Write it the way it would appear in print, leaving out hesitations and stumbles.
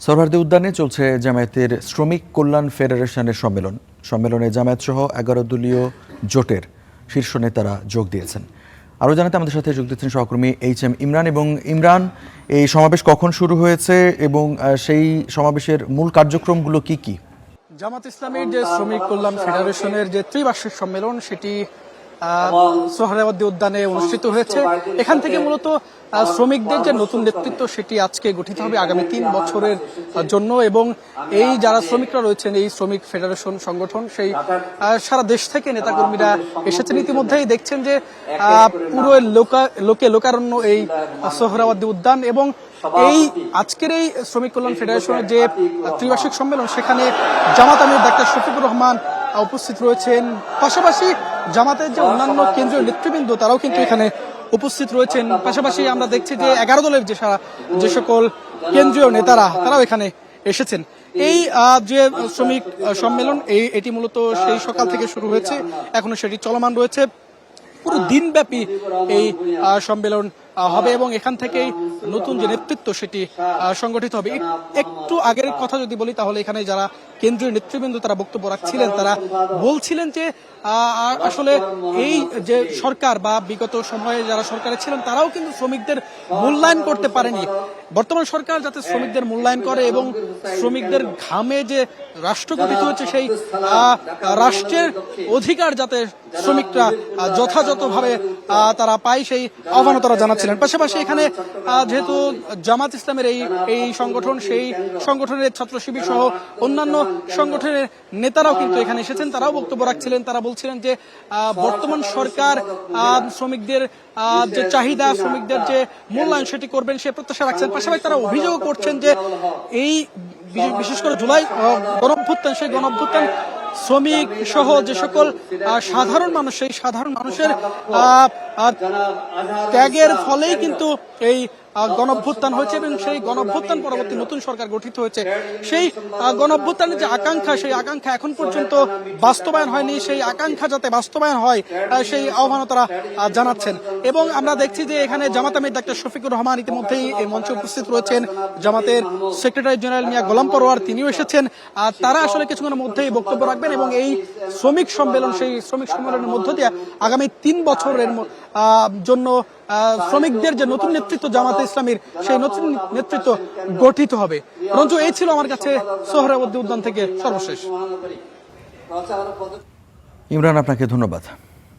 সোহরাওয়ার্দী উদ্যানে চলছে জামায়াতের শ্রমিক কল্যাণ ফেডারেশনের সম্মেলনে জামায়াত সহ 11 দলীয় জোটের শীর্ষ নেতারা যোগ দিয়েছেন। আরও জানাতে আমাদের সাথে যোগ দিচ্ছেন সহকর্মী HM ইমরান। এবং ইমরান, এই সমাবেশ কখন শুরু হয়েছে এবং সেই সমাবেশের মূল কার্যক্রমগুলো কি কি? জামাত ইসলামের যে শ্রমিক কল্যাণ ফেডারেশনের যে ত্রিবার্ষিক সম্মেলন সেটি সোহরাওয়ার্দী উদ্যানে অনুষ্ঠিত হয়েছে। এখান থেকে মূলত শ্রমিকদের যে নতুন নেতৃত্ব সেটি আজকে গঠিত হবে আগামী 3 বছরের জন্য। এবং এই যারা শ্রমিকরা রয়েছেন এই শ্রমিক ফেডারেশন সংগঠন সেই সারা দেশ থেকে নেতাকর্মীরা এসেছেন। ইতিমধ্যেই দেখছেন যে পুরো লোকারণ্য এই সোহরাওয়ার্দী উদ্যান। এবং এই আজকের এই শ্রমিক কল্যাণ ফেডারেশনের যে ত্রিবার্ষিক সম্মেলন সেখানে জামাত আমির ডাক্তার শফিকুর রহমান উপস্থিত রয়েছেন। পাশাপাশি জামাতের যে অন্যান্য কেন্দ্রীয় নেতৃবৃন্দ তারাও কিন্তু এখানে উপস্থিত রয়েছেন। পাশাপাশি আমরা দেখছি যে 11 দলের যে সকল কেন্দ্রীয় নেতারা তারাও এখানে এসেছেন। এই যে শ্রমিক সম্মেলন এটি মূলত সেই সকাল থেকে শুরু হয়েছে, এখনো সেটি চলমান রয়েছে। পুরো দিনব্যাপী এই সম্মেলন হবে এবং এখান থেকেই নতুন যে নেতৃত্ব সেটি সংগঠিত হবে। একটু আগের কথা যদি বলি তাহলে এখানে যারা কেন্দ্রীয় নেতৃবৃন্দ তারা বক্তব্য রাখছিলেন, তারা বলছিলেন যে আসলে এই যে সরকার বা বিগত সময়ে যারা সরকারে ছিলেন তারাও কিন্তু শ্রমিকদের মূল্যায়ন করতে পারেনি। বর্তমান সরকার যাতে শ্রমিকদের মূল্যায়ন করে এবং শ্রমিকদের ঘামে যে রাষ্ট্র গঠিত হচ্ছে সেই রাষ্ট্রের অধিকার যাতে শ্রমিকরা যথাযথভাবে তারা পায় সেই আহ্বানও তারা জানাচ্ছিলেন। পাশাপাশি এখানে যেহেতু জামাত ইসলামের এই সংগঠন, সেই সংগঠনের ছাত্র শিবির সহ অন্যান্য সংগঠনের নেতারাও কিন্তু এখানে এসেছেন, তারাও বক্তব্য রাখছিলেন। তারা বলছিলেন যে বর্তমান সরকার শ্রমিকদের যে চাহিদা, শ্রমিকদের যে মূল্যায়ন সেটি করবেন সে প্রত্যাশা রাখছেন। পাশাপাশি তারা অভিযোগ করছেন যে এই বিশেষ করে জুলাই গণঅভ্যুত্থান, সেই গণঅভ্যুত্থান শ্রমিক সহ যে সকল সাধারণ মানুষ, সেই সাধারণ মানুষের ত্যাগের ফলেই কিন্তু এই গণঅভ্যুত্থান হয়েছে এবং সেই গণঅভ্যুত্থান পরবর্তী নতুন সরকার গঠিত হয়েছে। সেই গণঅভ্যুত্থানের যে আকাঙ্ক্ষা, সেই আকাঙ্ক্ষা এখন পর্যন্ত বাস্তবায়ন হয়নি। সেই আকাঙ্ক্ষা যাতে বাস্তবায়ন হয় সেই আহ্বানও তারা জানাচ্ছেন। এবং আমরা দেখছি যে এখানে জামাত আমির ডাক্তার শফিকুর রহমান ইতিমধ্যেই এই মঞ্চে উপস্থিত রয়েছেন। জামাতের সেক্রেটারি জেনারেল মিয়া গোলাম পরোয়ার তিনিও এসেছেন। তারা আসলে কিছুক্ষণের মধ্যেই বক্তব্য রাখবেন এবং এই শ্রমিক সম্মেলন, সেই শ্রমিক সম্মেলনের মধ্য দিয়ে আগামী 3 বছরের জন্য শ্রমিকদের যে নতুন নেতৃত্ব জামাতে ইসলামীর, সেই নতুন নেতৃত্ব গঠিত হবে। রঞ্জু, এই ছিল আমার কাছে সোহরাওয়ার্দী উদ্যান থেকে সর্বশেষ। ইমরান, আপনাকে ধন্যবাদ।